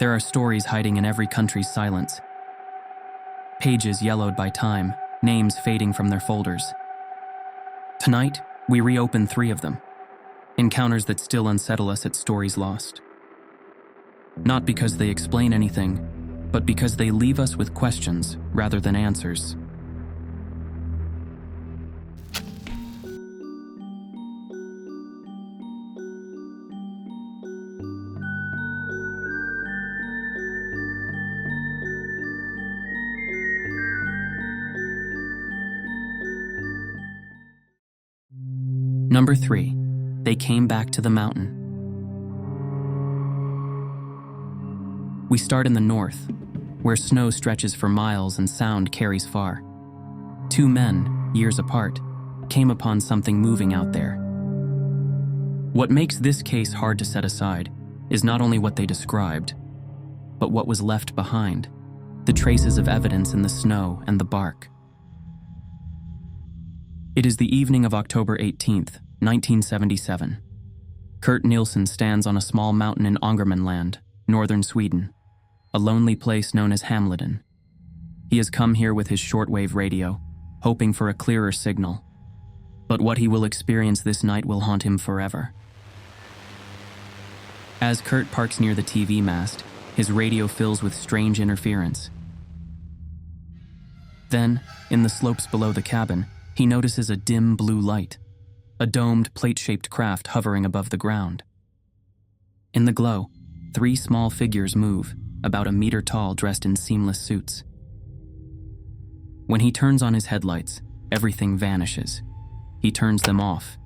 There are stories hiding in every country's silence. Pages yellowed by time, names fading from their folders. Tonight, we reopen 3 of them. Encounters that still unsettle us at Stories Lost. Not because they explain anything, but because they leave us with questions rather than answers. Number 3, they came back to the mountain. We start in the north, where snow stretches for miles and sound carries far. 2 men, years apart, came upon something moving out there. What makes this case hard to set aside is not only what they described, but what was left behind, the traces of evidence in the snow and the bark. It is the evening of October 18th, 1977. Kurt Nielsen stands on a small mountain in Ångermanland, northern Sweden, a lonely place known as Hamleden. He has come here with his shortwave radio, hoping for a clearer signal. But what he will experience this night will haunt him forever. As Kurt parks near the TV mast, his radio fills with strange interference. Then, in the slopes below the cabin, he notices a dim blue light, a domed, plate-shaped craft hovering above the ground. In the glow, 3 small figures move, about a meter tall, dressed in seamless suits. When he turns on his headlights, everything vanishes. He turns them off,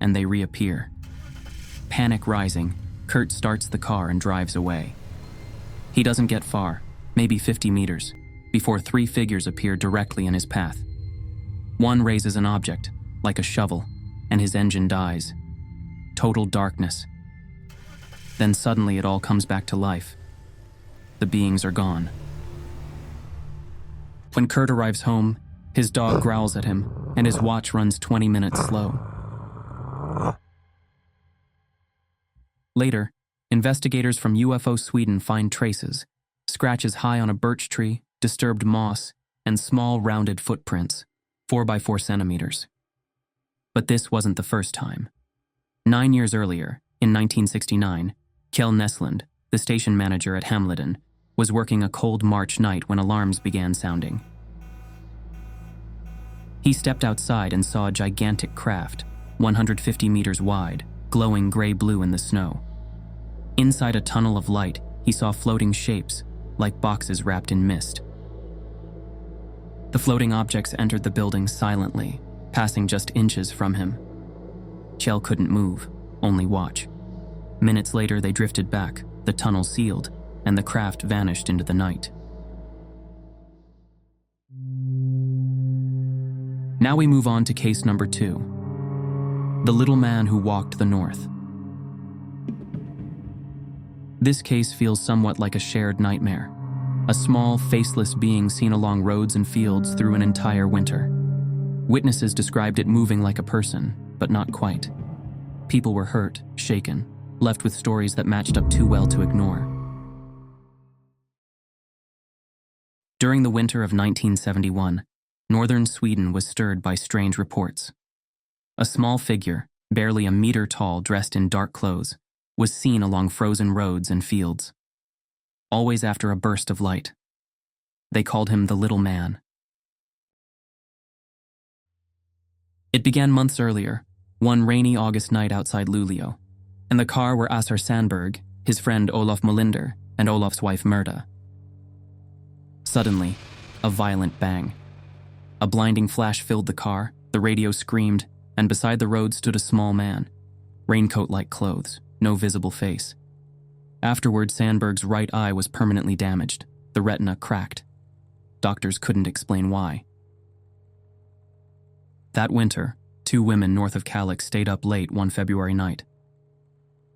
and they reappear. Panic rising, Kurt starts the car and drives away. He doesn't get far, maybe 50 meters, before 3 figures appear directly in his path. One raises an object, like a shovel, and his engine dies. Total darkness. Then suddenly it all comes back to life. The beings are gone. When Kurt arrives home, his dog growls at him, and his watch runs 20 minutes slow. Later, investigators from UFO Sweden find traces, scratches high on a birch tree, disturbed moss, and small rounded footprints, 4 by 4 centimeters. But this wasn't the first time. 9 years earlier, in 1969, Kjell Nesland, the station manager at Hamleden, was working a cold March night when alarms began sounding. He stepped outside and saw a gigantic craft, 150 meters wide, glowing gray-blue in the snow. Inside a tunnel of light, he saw floating shapes, like boxes wrapped in mist. The floating objects entered the building silently, passing just inches from him. Kjell couldn't move, only watch. Minutes later, they drifted back, the tunnel sealed, and the craft vanished into the night. Now we move on to case number 2, the little man who walked the north. This case feels somewhat like a shared nightmare, a small, faceless being seen along roads and fields through an entire winter. Witnesses described it moving like a person, but not quite. People were hurt, shaken, left with stories that matched up too well to ignore. During the winter of 1971, northern Sweden was stirred by strange reports. A small figure, barely a meter tall, dressed in dark clothes, was seen along frozen roads and fields, always after a burst of light. They called him the Little Man. It began months earlier, one rainy August night outside Luleå, and the car were Assar Sandberg, his friend Olof Molinder, and Olof's wife Myrta. Suddenly, a violent bang. A blinding flash filled the car, the radio screamed, and beside the road stood a small man, raincoat-like clothes, no visible face. Afterward, Sandberg's right eye was permanently damaged, the retina cracked. Doctors couldn't explain why. That winter, 2 women north of Kalix stayed up late one February night.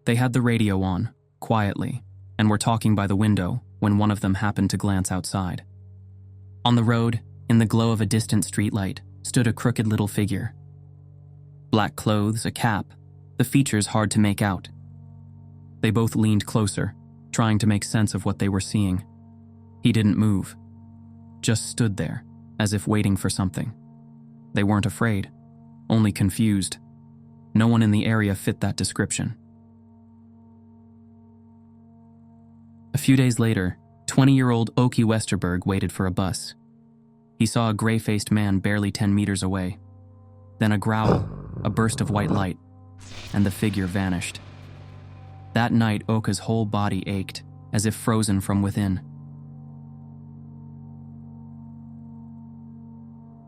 They had the radio on, quietly, and were talking by the window when one of them happened to glance outside. On the road, in the glow of a distant streetlight, stood a crooked little figure. Black clothes, a cap, the features hard to make out. They both leaned closer, trying to make sense of what they were seeing. He didn't move, just stood there, as if waiting for something. They weren't afraid, only confused. No one in the area fit that description. A few days later, 20-year-old Åke Westerberg waited for a bus. He saw a gray-faced man barely 10 meters away. Then a growl, a burst of white light, and the figure vanished. That night, Åke's whole body ached, as if frozen from within.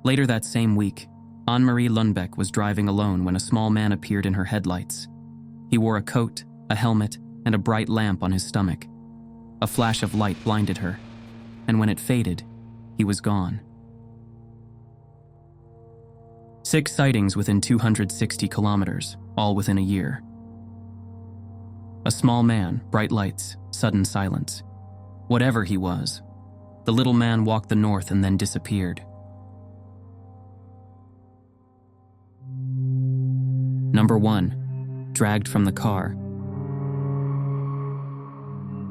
Later that same week, Anne-Marie Lundbeck was driving alone when a small man appeared in her headlights. He wore a coat, a helmet, and a bright lamp on his stomach. A flash of light blinded her, and when it faded, he was gone. 6 sightings within 260 kilometers, all within a year. A small man, bright lights, sudden silence. Whatever he was, the little man walked the north and then disappeared. Number 1. Dragged from the car.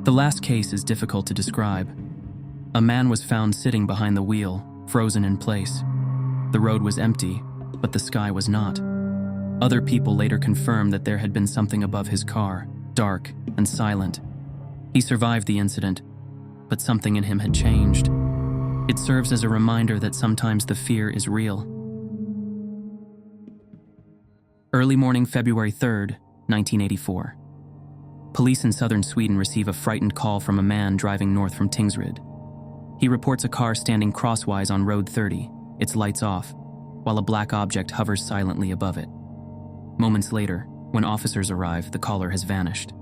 The last case is difficult to describe. A man was found sitting behind the wheel, frozen in place. The road was empty, but the sky was not. Other people later confirmed that there had been something above his car, dark and silent. He survived the incident, but something in him had changed. It serves as a reminder that sometimes the fear is real. Early morning, February 3rd, 1984. Police in southern Sweden receive a frightened call from a man driving north from Tingsryd. He reports a car standing crosswise on Road 30, its lights off, while a black object hovers silently above it. Moments later, when officers arrive, the caller has vanished.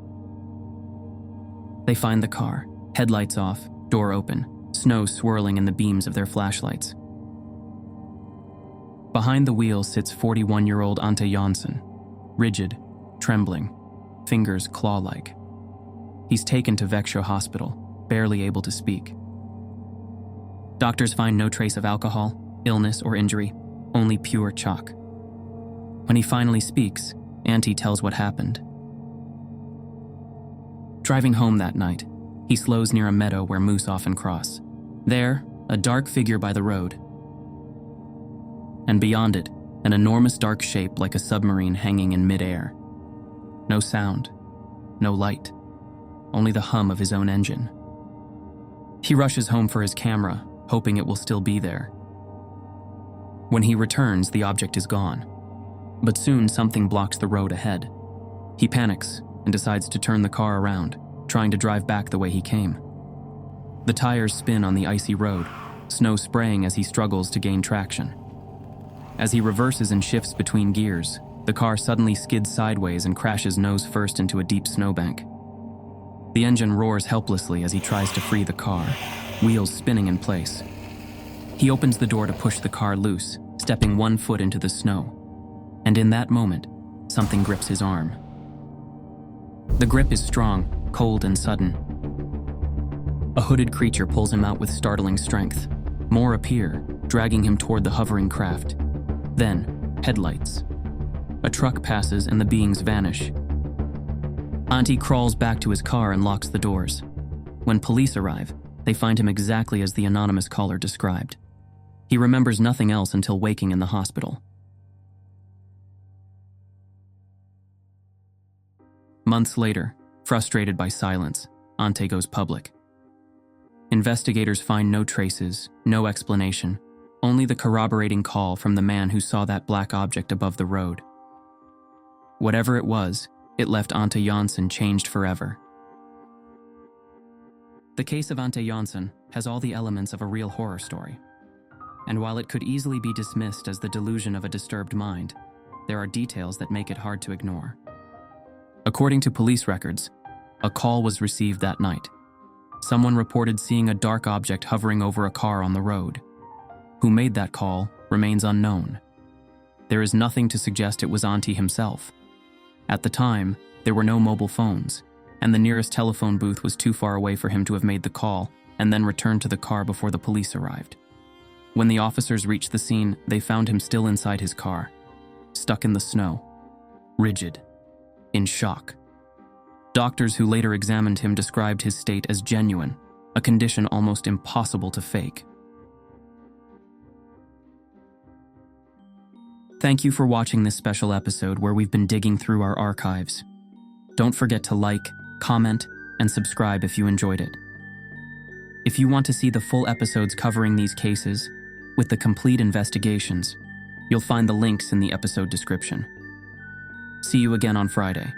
They find the car, headlights off, door open, snow swirling in the beams of their flashlights. Behind the wheel sits 41-year-old Ante Jansson, rigid, trembling, fingers claw-like. He's taken to Växjö Hospital, barely able to speak. Doctors find no trace of alcohol, illness, or injury, only pure chalk. When he finally speaks, Ante tells what happened. Driving home that night, he slows near a meadow where moose often cross. There, a dark figure by the road. And beyond it, an enormous dark shape like a submarine hanging in midair. No sound, no light, only the hum of his own engine. He rushes home for his camera, hoping it will still be there. When he returns, the object is gone. But soon something blocks the road ahead. He panics and decides to turn the car around, trying to drive back the way he came. The tires spin on the icy road, snow spraying as he struggles to gain traction. As he reverses and shifts between gears, the car suddenly skids sideways and crashes nose first into a deep snowbank. The engine roars helplessly as he tries to free the car, wheels spinning in place. He opens the door to push the car loose, stepping 1 foot into the snow. And in that moment, something grips his arm. The grip is strong, cold, and sudden. A hooded creature pulls him out with startling strength. More appear, dragging him toward the hovering craft. Then, headlights. A truck passes and the beings vanish. Ante crawls back to his car and locks the doors. When police arrive, they find him exactly as the anonymous caller described. He remembers nothing else until waking in the hospital. Months later, frustrated by silence, Ante goes public. Investigators find no traces, no explanation, only the corroborating call from the man who saw that black object above the road. Whatever it was, it left Ante Jansson changed forever. The case of Ante Jansson has all the elements of a real horror story. And while it could easily be dismissed as the delusion of a disturbed mind, there are details that make it hard to ignore. According to police records, a call was received that night. Someone reported seeing a dark object hovering over a car on the road. Who made that call remains unknown. There is nothing to suggest it was Ante himself. At the time, there were no mobile phones, and the nearest telephone booth was too far away for him to have made the call and then returned to the car before the police arrived. When the officers reached the scene, they found him still inside his car, stuck in the snow, rigid, in shock. Doctors who later examined him described his state as genuine, a condition almost impossible to fake. Thank you for watching this special episode where we've been digging through our archives. Don't forget to like, comment, and subscribe if you enjoyed it. If you want to see the full episodes covering these cases, with the complete investigations, you'll find the links in the episode description. See you again on Friday.